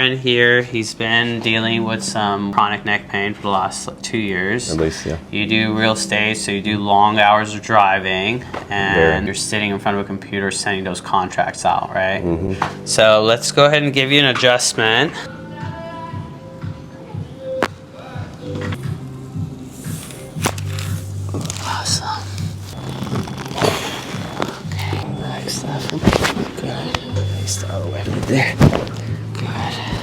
friend here, he's been dealing with some chronic neck pain for the last 2 years. At least, yeah. You do real estate, so you do long hours of driving, and you're sitting in front of a computer sending those contracts out, right? Mm-hmm. So let's go ahead and give you an adjustment. Awesome. Okay, relax stuff. Good. Start away from there. Good.